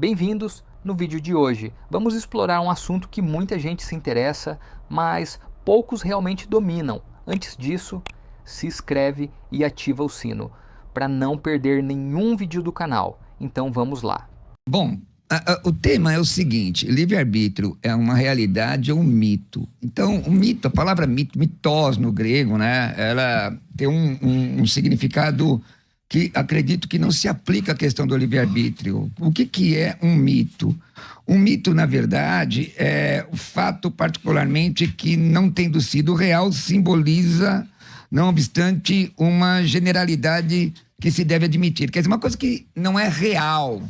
Bem-vindos! No vídeo de hoje vamos explorar um assunto que muita gente se interessa, mas poucos realmente dominam. Antes disso, se inscreve e ativa o sino para não perder nenhum vídeo do canal. Então vamos lá. Bom, o tema é o seguinte: livre-arbítrio é uma realidade ou um mito? Então, o mito, a palavra mito, mitós no grego, né? Ela tem um significado que acredito que não se aplica à questão do livre-arbítrio. O que é um mito? Um mito, na verdade, é o fato particularmente que, não tendo sido real, simboliza, não obstante, uma generalidade que se deve admitir. Quer dizer, uma coisa que não é real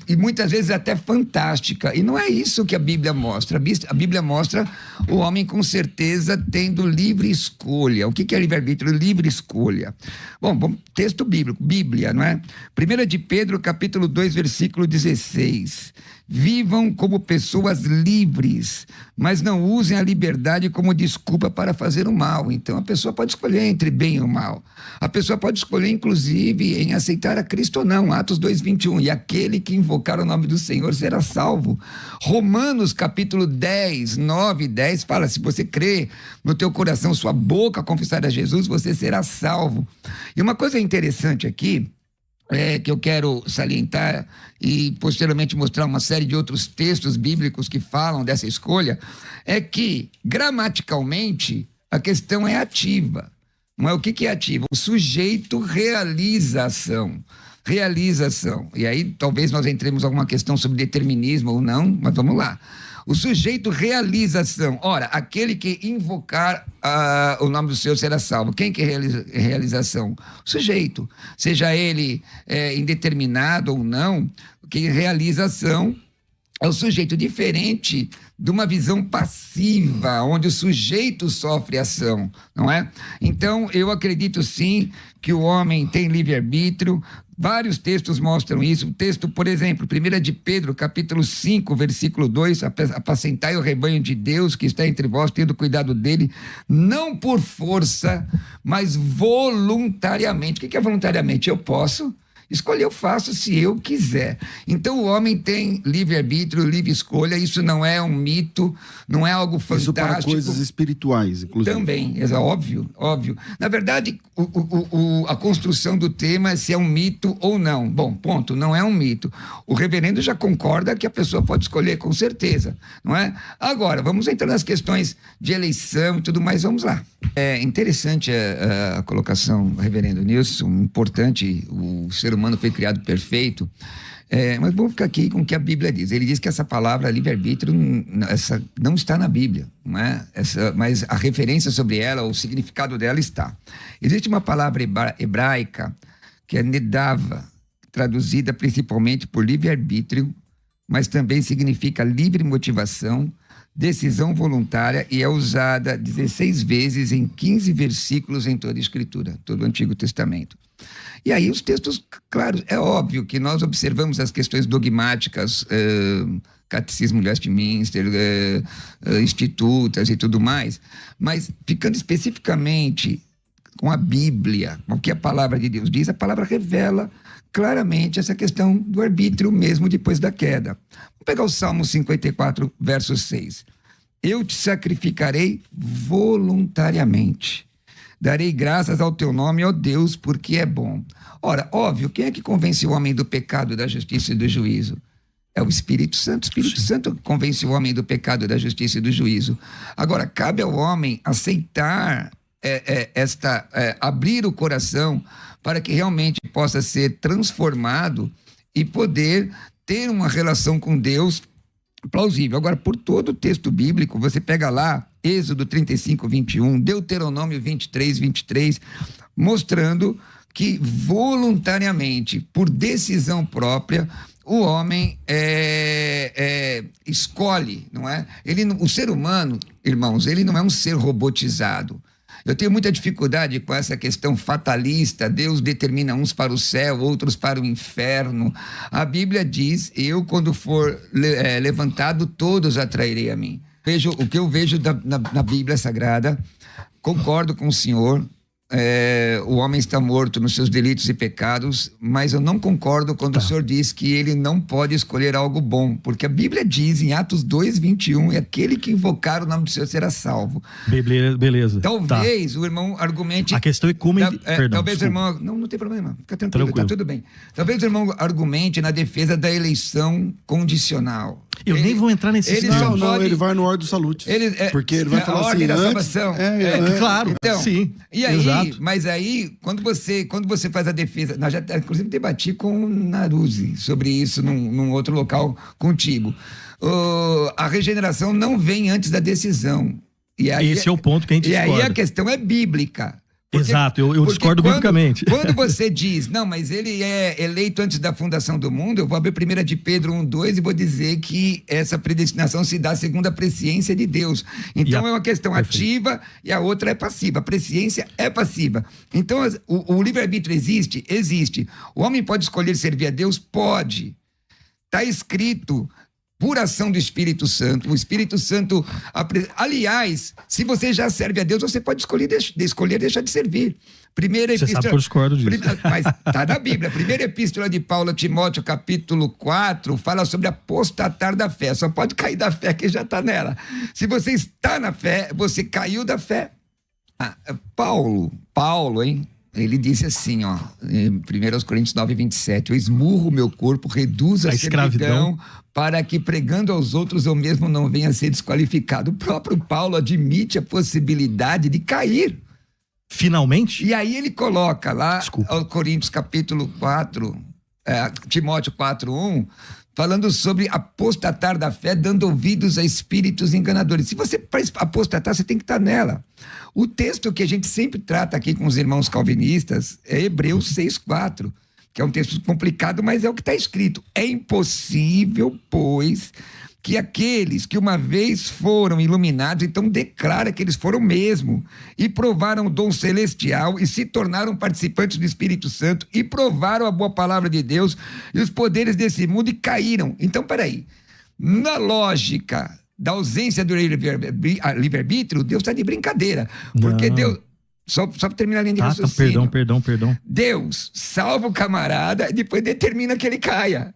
e muitas vezes até fantástica. E não é isso que a Bíblia mostra. A Bíblia mostra o homem com certeza tendo livre escolha. O que é livre-arbítrio? Livre escolha. Bom, texto bíblico, Bíblia, não é? 1 de Pedro, capítulo 2, versículo 16. Vivam como pessoas livres, mas não usem a liberdade como desculpa para fazer o mal. Então, a pessoa pode escolher entre bem e o mal. A pessoa pode escolher, inclusive, em aceitar a Cristo ou não. Atos 2:21. E aquele que invocar o nome do Senhor será salvo. Romanos, capítulo 10, 9 e 10, fala: se você crê no teu coração, sua boca confessar a Jesus, você será salvo. E uma coisa interessante aqui, que eu quero salientar e posteriormente mostrar uma série de outros textos bíblicos que falam dessa escolha, é que, gramaticalmente, a questão é ativa. Não é? O que é ativo? O sujeito realiza a ação. Realiza ação. E aí talvez nós entremos em alguma questão sobre determinismo ou não, mas vamos lá. O sujeito realiza ação. Ora, aquele que invocar o nome do Senhor será salvo. Quem que realiza ação? O sujeito. Seja ele indeterminado ou não, quem realiza ação é o sujeito, diferente de uma visão passiva, onde o sujeito sofre ação, não é? Então, eu acredito sim que o homem tem livre-arbítrio. Vários textos mostram isso. O texto, por exemplo, 1 de Pedro, capítulo 5, versículo 2, apacentai o rebanho de Deus que está entre vós, tendo cuidado dele, não por força, mas voluntariamente. O que é voluntariamente? Eu posso escolher, eu faço se eu quiser. Então o homem tem livre-arbítrio, livre escolha. Isso não é um mito, não é algo fantástico. Isso para coisas espirituais, inclusive. Também, é óbvio, óbvio. Na verdade, a construção do tema é se é um mito ou não. Bom, ponto, não é um mito. O reverendo já concorda que a pessoa pode escolher, com certeza, não é? Agora, vamos entrar nas questões de eleição e tudo mais, vamos lá. É interessante a colocação, reverendo Nilson, importante. O ser humano foi criado perfeito, mas vamos ficar aqui com o que a Bíblia diz. Ele diz que essa palavra livre-arbítrio não está na Bíblia, não é? Mas a referência sobre ela, o significado dela está. Existe uma palavra hebraica que é nedava, traduzida principalmente por livre-arbítrio, mas também significa livre motivação, decisão voluntária, e é usada 16 vezes em 15 versículos em toda a Escritura, todo o Antigo Testamento. E aí os textos, claro, é óbvio que nós observamos as questões dogmáticas, Catecismo de Westminster, institutas e tudo mais, mas ficando especificamente com a Bíblia, o que a palavra de Deus diz, a palavra revela claramente essa questão do arbítrio mesmo depois da queda. Vamos pegar o Salmo 54, verso 6. Eu te sacrificarei voluntariamente. Darei graças ao teu nome, ó Deus, porque é bom. Ora, óbvio, quem é que convence o homem do pecado, da justiça e do juízo? É o Espírito Santo. O Espírito Santo convence o homem do pecado, da justiça e do juízo. Agora, cabe ao homem aceitar abrir o coração para que realmente possa ser transformado e poder ter uma relação com Deus plausível. Agora, por todo o texto bíblico, você pega lá Êxodo 35, 21, Deuteronômio 23, 23, mostrando que voluntariamente, por decisão própria, o homem escolhe, não é? O ser humano, irmãos, ele não é um ser robotizado. Eu tenho muita dificuldade com essa questão fatalista. Deus determina uns para o céu, outros para o inferno. A Bíblia diz: eu, quando for levantado, todos atrairei a mim. O que eu vejo na Bíblia Sagrada, concordo com o senhor, o homem está morto nos seus delitos e pecados, mas eu não concordo quando o senhor diz que ele não pode escolher algo bom, porque a Bíblia diz em Atos 2:21, aquele que invocar o nome do Senhor será salvo. Beleza. Talvez o irmão argumente... A questão é como... Perdão, talvez desculpa. o irmão... Não tem problema, fica tranquilo, tá tudo bem. Talvez o irmão argumente na defesa da eleição condicional. Nem vou entrar nesse... Não, ele vai no ordem dos salutos. Porque ele vai falar assim, da antes... salvação. Claro, então, sim. E aí, exato. mas aí, quando você faz a defesa... Nós já, inclusive, debati com o Naruzzi sobre isso num outro local contigo. A regeneração não vem antes da decisão. E aí, esse é o ponto que a gente discorda. E aí a questão é bíblica. Exato, eu discordo biblicamente. Quando você diz, não, mas ele é eleito antes da fundação do mundo, eu vou abrir 1 de Pedro 1:2 e vou dizer que essa predestinação se dá segundo a presciência de Deus. Então é uma questão ativa e a outra é passiva. A presciência é passiva. Então o livre-arbítrio existe? Existe. O homem pode escolher servir a Deus? Pode. Está escrito... por ação do Espírito Santo. O Espírito Santo... Aliás, se você já serve a Deus, você pode escolher deixar de servir. Primeira epístola... Você sabe que eu discordo disso. Mas está na Bíblia. A primeira epístola de Paulo a Timóteo, capítulo 4, fala sobre apostatar da fé. Só pode cair da fé quem já está nela. Se você está na fé, você caiu da fé. Paulo, hein? Ele disse assim, em 1 Coríntios 9:27, eu esmurro o meu corpo, reduzo a servidão para que pregando aos outros eu mesmo não venha a ser desqualificado. O próprio Paulo admite a possibilidade de cair. Finalmente? E aí ele coloca lá, Coríntios capítulo 4, Timóteo 4:1, falando sobre apostatar da fé, dando ouvidos a espíritos enganadores. Se você apostatar, você tem que estar nela. O texto que a gente sempre trata aqui com os irmãos calvinistas é Hebreus 6:4, que é um texto complicado, mas é o que está escrito. É impossível, pois, que aqueles que uma vez foram iluminados, então declara que eles foram mesmo, e provaram o dom celestial, e se tornaram participantes do Espírito Santo, e provaram a boa palavra de Deus, e os poderes desse mundo, e caíram. Então, peraí, na lógica da ausência do livre-arbítrio, Deus está de brincadeira, porque Deus... Só para terminar a linha de raciocínio. Perdão. Deus salva o camarada e depois determina que ele caia.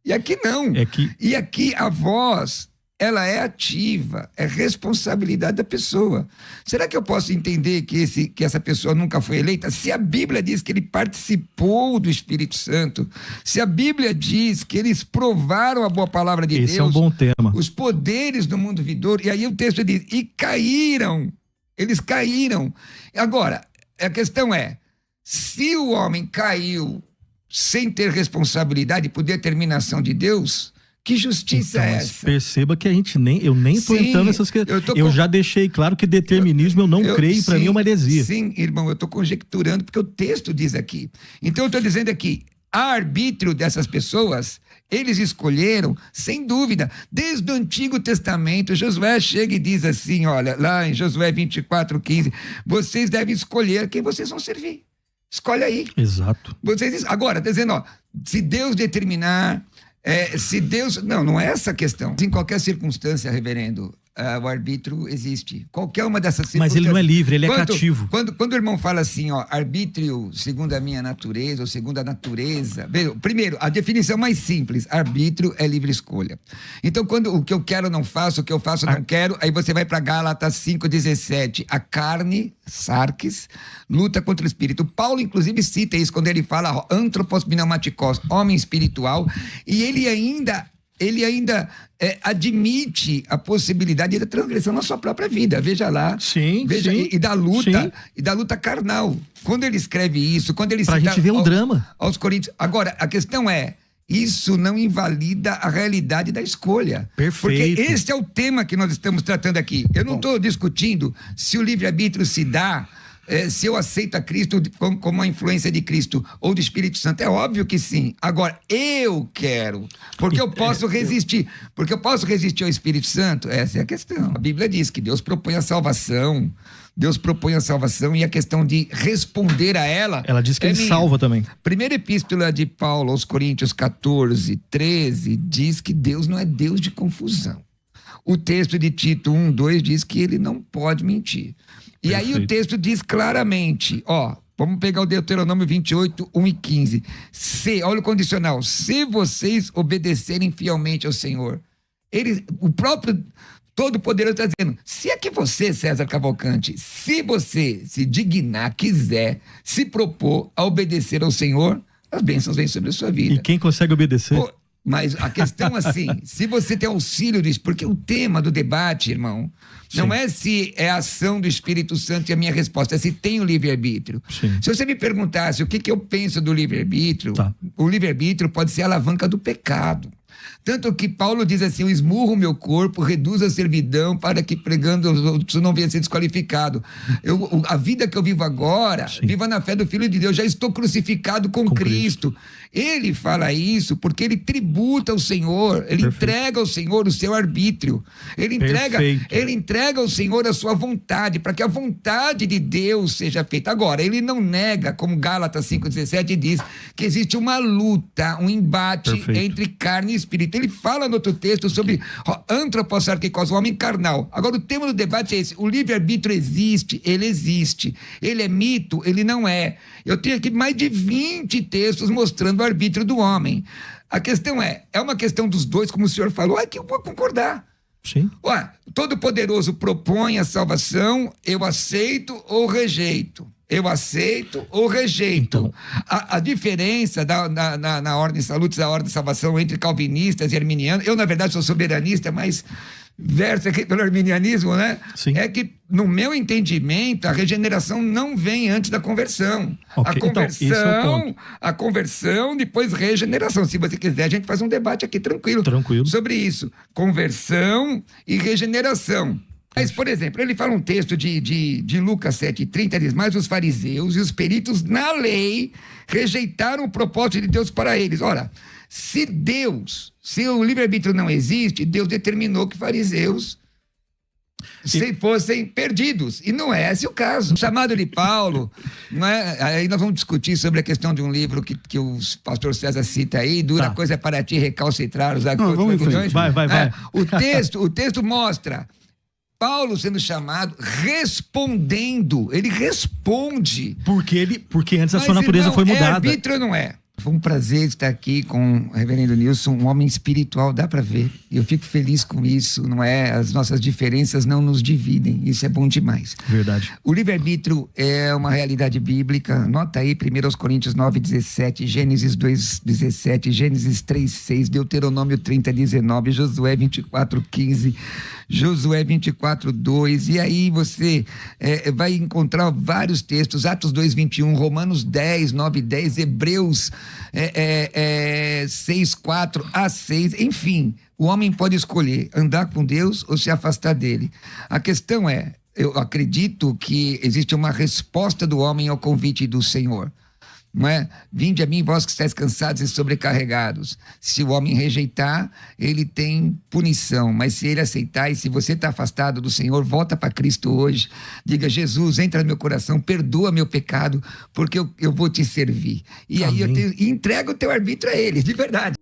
E aqui não. E aqui a voz, ela é ativa, é responsabilidade da pessoa. Será que eu posso entender que essa pessoa nunca foi eleita? Se a Bíblia diz que ele participou do Espírito Santo, se a Bíblia diz que eles provaram a boa palavra de Deus... Esse é um bom tema. Os poderes do mundo vindouro, e aí o texto diz, e caíram. Eles caíram. Agora, a questão é, se o homem caiu sem ter responsabilidade por determinação de Deus, que justiça é essa? Perceba que eu nem estou entrando nessas questões. Eu já deixei claro que determinismo eu não creio, para mim é uma heresia. Sim, irmão, eu estou conjecturando porque o texto diz aqui. Então eu estou dizendo aqui, há arbítrio dessas pessoas... Eles escolheram, sem dúvida, desde o Antigo Testamento. Josué chega e diz assim, olha, lá em Josué 24:15, vocês devem escolher quem vocês vão servir. Escolhe aí. Exato. Agora, está dizendo, se Deus determinar, se Deus... Não é essa a questão. Em qualquer circunstância, reverendo, o arbítrio existe. Qualquer uma dessas circunstâncias. Mas ele não é livre, ele é cativo. Quando o irmão fala assim, arbítrio segundo a minha natureza ou segundo a natureza... Primeiro, a definição mais simples, arbítrio é livre escolha. Então, quando o que eu quero não faço, o que eu faço não quero, aí você vai para Gálatas 5:17. A carne, sarques, luta contra o espírito. Paulo, inclusive, cita isso quando ele fala antropos pneumatikos, homem espiritual, e ele ainda admite a possibilidade da transgressão na sua própria vida. Veja lá. Sim. E da luta carnal. Quando ele escreve isso, quando ele cita... Pra gente ver um drama. Aos Coríntios. Agora, a questão é, isso não invalida a realidade da escolha. Perfeito. Porque esse é o tema que nós estamos tratando aqui. Eu não estou discutindo se o livre-arbítrio se dá... se eu aceito a Cristo como a influência de Cristo ou do Espírito Santo, é óbvio que sim. Agora, eu quero, porque eu posso resistir. Porque eu posso resistir ao Espírito Santo? Essa é a questão. A Bíblia diz que Deus propõe a salvação. E a questão de responder a ela... Ela diz que ele salva também. Primeira epístola de Paulo aos Coríntios 14:13 diz que Deus não é Deus de confusão. O texto de Tito 1:2 diz que ele não pode mentir. E aí o texto diz claramente, ó, vamos pegar o Deuteronômio 28, 1 e 15. Olha o condicional. Se vocês obedecerem fielmente ao Senhor, o próprio Todo-Poderoso está dizendo, se é que você, César Cavalcante, se você se dignar, quiser, se propor a obedecer ao Senhor, as bênçãos vêm sobre a sua vida. E quem consegue obedecer? Mas a questão assim, se você tem auxílio disso, porque o tema do debate, irmão, não é se é a ação do Espírito Santo e a minha resposta, é se tem o livre-arbítrio. Se você me perguntasse o que eu penso do livre-arbítrio, o livre-arbítrio pode ser a alavanca do pecado. Tanto que Paulo diz assim, eu esmurro o meu corpo, reduzo a servidão para que pregando aos outros não venha a ser desqualificado. A vida que eu vivo agora, viva na fé do Filho de Deus, já estou crucificado com Cristo. Ele fala isso porque ele tributa ao Senhor, ele entrega ao Senhor o seu arbítrio, ele entrega ao Senhor a sua vontade, para que a vontade de Deus seja feita. Agora, ele não nega, como Gálatas 5,17 diz, que existe uma luta, um embate entre carne e espírito. Ele fala no outro texto sobre antropos-arqueikos, o homem carnal. Agora, o tema do debate é esse, o livre-arbítrio existe, ele é mito, ele não é. Eu tenho aqui mais de 20 textos mostrando o arbítrio do homem. A questão é uma questão dos dois, como o senhor falou, que eu vou concordar. Sim. Todo-Poderoso propõe a salvação, eu aceito ou rejeito. Então, a diferença na ordem salutis, a ordem de salvação entre calvinistas e arminianos, eu na verdade sou soberanista, mas verso aqui pelo arminianismo, né? Sim. É que no meu entendimento a regeneração não vem antes da conversão. A conversão, depois regeneração. Se você quiser, a gente faz um debate aqui tranquilo. Sobre isso. Conversão e regeneração. Mas, por exemplo, ele fala um texto de Lucas 7,30, diz, mas os fariseus e os peritos na lei rejeitaram o propósito de Deus para eles. Ora, se o livre-arbítrio não existe, Deus determinou que fariseus fossem perdidos. E não é esse o caso. O chamado de Paulo, não é? Aí nós vamos discutir sobre a questão de um livro que o pastor César cita aí, dura coisa para ti recalcitrar os acordos. Vai. O texto mostra Paulo sendo chamado, respondendo. Ele responde. Porque antes a sua natureza foi mudada. Arbítrio não é. Foi um prazer estar aqui com o reverendo Nilson, um homem espiritual, dá para ver. E eu fico feliz com isso, não é? As nossas diferenças não nos dividem, isso é bom demais. Verdade. O livre-arbítrio é uma realidade bíblica, nota aí 1 Coríntios 9,17, Gênesis 2,17, Gênesis 3,6, Deuteronômio 30,19, Josué 24,15, Josué 24,2, e aí você vai encontrar vários textos, Atos 2,21, Romanos 10, 9, 10, Hebreus 6,4 a 6, enfim, o homem pode escolher andar com Deus ou se afastar dele. A questão eu acredito que existe uma resposta do homem ao convite do Senhor. Não é? Vinde a mim, vós que estáis cansados e sobrecarregados. Se o homem rejeitar, ele tem punição, mas se ele aceitar, e se você está afastado do Senhor, volta para Cristo hoje, diga, Jesus, entra no meu coração, perdoa meu pecado, porque eu vou te servir. E Amém. Aí eu entrego o teu arbítrio a ele, de verdade.